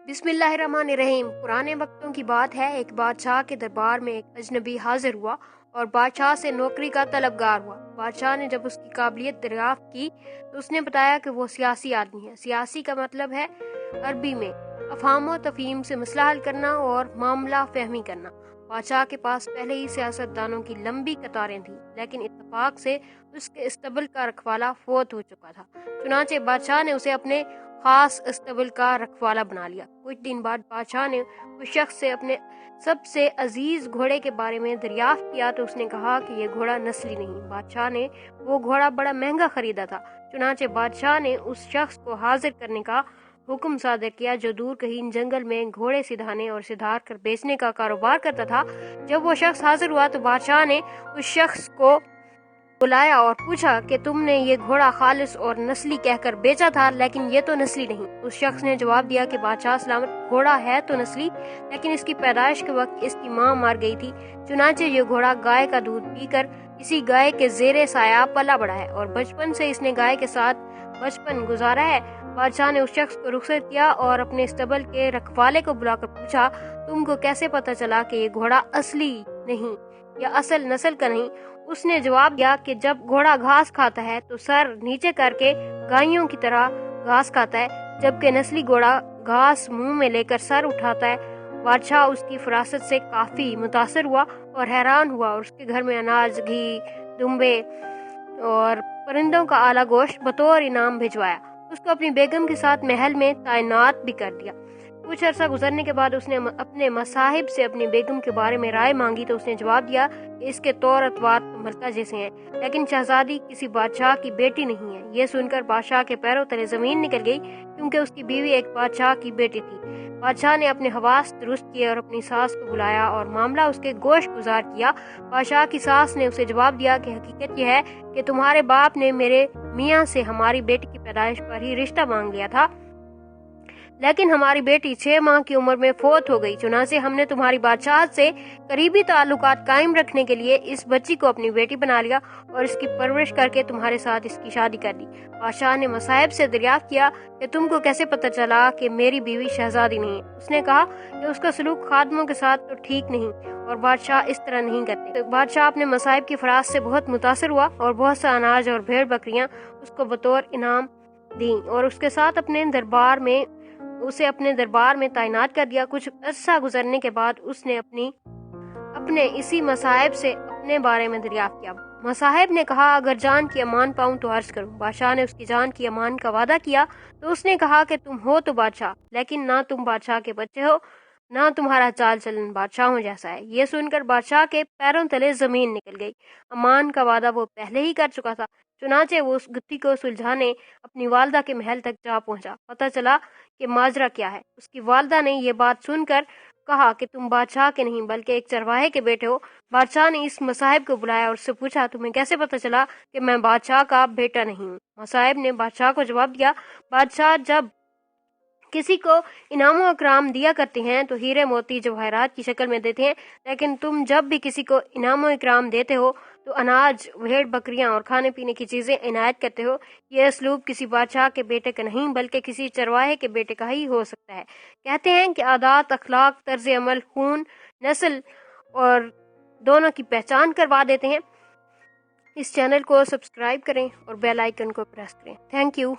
बिस्मिल्लाहिर्रहमानिर्रहीम। पुराने वक्तों की बात है, एक बादशाह के दरबार में एक अजनबी हाजिर हुआ और बादशाह से नौकरी का तलबगार हुआ। बादशाह ने जब उसकी काबिलियत दरियाफ्त की तो उसने बताया कि वो सियासी आदमी है। सियासी का मतलब है अरबी में अफहाम व तफहीम से मसला हल करना और मामला फहमी करना। बादशाह के पास पहले ही सियासतदानों की लंबी कतारें थी, लेकिन इत्तेफाक से उसके इस्तबल का रखवाला फोत हो चुका था। चुनांचे बादशाह ने उसे अपने खास इस्तबल का रखवाला बना लिया। कुछ दिन बाद बादशाह ने उस शख्स से अपने सबसे अजीज घोड़े के बारे में दरियाफ्त किया तो उसने कहा कि यह घोड़ा नस्ली नहीं। बादशाह ने वो घोड़ा बड़ा महंगा खरीदा था। चुनांचे बादशाह ने उस शख्स को हाजिर करने का हुक्म सादर किया जो दूर कहीं जंगल में घोड़े सिधाने और सिधार कर बेचने का कारोबार करता था। जब वो शख्स हाजिर हुआ तो बादशाह ने उस शख्स को बुलाया और पूछा कि तुमने ये घोड़ा खालिस और नस्ली कहकर बेचा था, लेकिन ये तो नस्ली नहीं। उस शख्स ने जवाब दिया कि बादशाह सलामत, घोड़ा है तो नस्ली, लेकिन इसकी पैदाइश के वक्त इसकी माँ मर गई थी। चुनांचे ये घोड़ा गाय का दूध पीकर इसी गाय के जेरे साया पला बड़ा है और बचपन से इसने गाय के साथ बचपन गुजारा है। बादशाह ने उस शख्स को रुखसत किया और अपने इस्तबल के रखवाले को बुलाकर पूछा, तुमको कैसे पता चला कि ये घोड़ा असली नहीं या असल नस्ल का नहीं? उसने जवाब दिया कि जब घोड़ा घास खाता है तो सर नीचे करके गायों की तरह घास खाता है, जबकि नस्ली घोड़ा घास मुंह में लेकर सर उठाता है। बादशाह उसकी फरासत से काफी मुतासर हुआ और हैरान हुआ और उसके घर में अनाज, घी, दुम्बे और परिंदों का आला गोश्त बतौर इनाम भिजवाया। उसको अपनी बेगम के साथ महल में तैनात भी कर दिया। कुछ अरसा गुजरने के बाद उसने अपने मसाहिब से अपनी बेगम के बारे में राय मांगी तो उसने जवाब दिया कि इसके तौर अतवार तो मलका जैसे हैं, लेकिन शहजादी किसी बादशाह की बेटी नहीं है। ये सुनकर बादशाह के पैरों तले जमीन निकल गई, क्योंकि उसकी बीवी एक बादशाह की बेटी थी। बादशाह ने अपने हवास दुरुस्त किए और अपनी सास को बुलाया और मामला उसके गोश गुजार किया। बादशाह की सास ने उसे जवाब दिया कि हकीकत यह है कि तुम्हारे बाप ने मेरे मियाँ से हमारी बेटी की पैदाइश पर ही रिश्ता मांग लिया था, लेकिन हमारी बेटी 6 माह की उम्र में फोत हो गई। चुनांचे हमने तुम्हारी बादशाह से करीबी ताल्लुकात कायम रखने के लिए इस बच्ची को अपनी बेटी बना लिया और इसकी परवरिश करके तुम्हारे साथ इसकी शादी कर दी। बादशाह ने मसाहिब से दरियाफ्त किया कि तुमको कैसे पता चला कि मेरी बीवी शहजादी नहीं है? उसने कहा कि उसका सलूक खादमों के साथ तो ठीक नहीं और बादशाह इस तरह नहीं करते। तो बादशाह अपने मसाहिब की फराज से बहुत मुतासर हुआ और बहुत सा अनाज और भेड़ बकरियां उसको बतौर इनाम दी और उसके साथ उसे अपने दरबार में तैनात कर दिया। कुछ अरसा गुजरने के बाद उसने अपने इसी मसाहिब से अपने बारे में दरियाफ्त किया। मसाहिब ने कहा, अगर जान की अमान पाऊं तो अर्ज करूं। बादशाह ने उसकी जान की अमान का वादा किया तो उसने कहा कि तुम हो तो बादशाह, लेकिन ना तुम बादशाह के बच्चे हो, ना तुम्हारा चाल चलन बादशाहों जैसा है। ये सुनकर बादशाह के पैरों तले जमीन निकल गई। अमान का वादा वो पहले ही कर चुका था। चुनांचे वो उस गुत्थी को सुलझाने अपनी वालदा के महल तक जा पहुंचा। पता चला कि माजरा क्या है। उसकी वालदा ने ये बात सुनकर कहा कि तुम बादशाह के नहीं बल्कि एक चरवाहे के बेटे हो। बादशाह ने इस मसाहिब को बुलाया और उससे पूछा, तुम्हें कैसे पता चला कि मैं बादशाह का बेटा नहीं हूँ? मसाहिब ने बादशाह को जवाब दिया, बादशाह जब किसी को इनाम और इकराम दिया करते हैं तो हीरे मोती जवाहरात की शक्ल में देते हैं, लेकिन तुम जब भी किसी को इनाम और इकराम देते हो तो अनाज, भेड़ बकरियां और खाने पीने की चीजें इनायत करते हो। यह असलूब किसी बादशाह के बेटे का नहीं बल्कि किसी चरवाहे के बेटे का ही हो सकता है। कहते हैं कि आदात, अखलाक, तर्ज अमल, खून, नस्ल और दोनों की पहचान करवा देते हैं। इस चैनल को सब्सक्राइब करें और बेल आइकन को प्रेस करें। Thank you.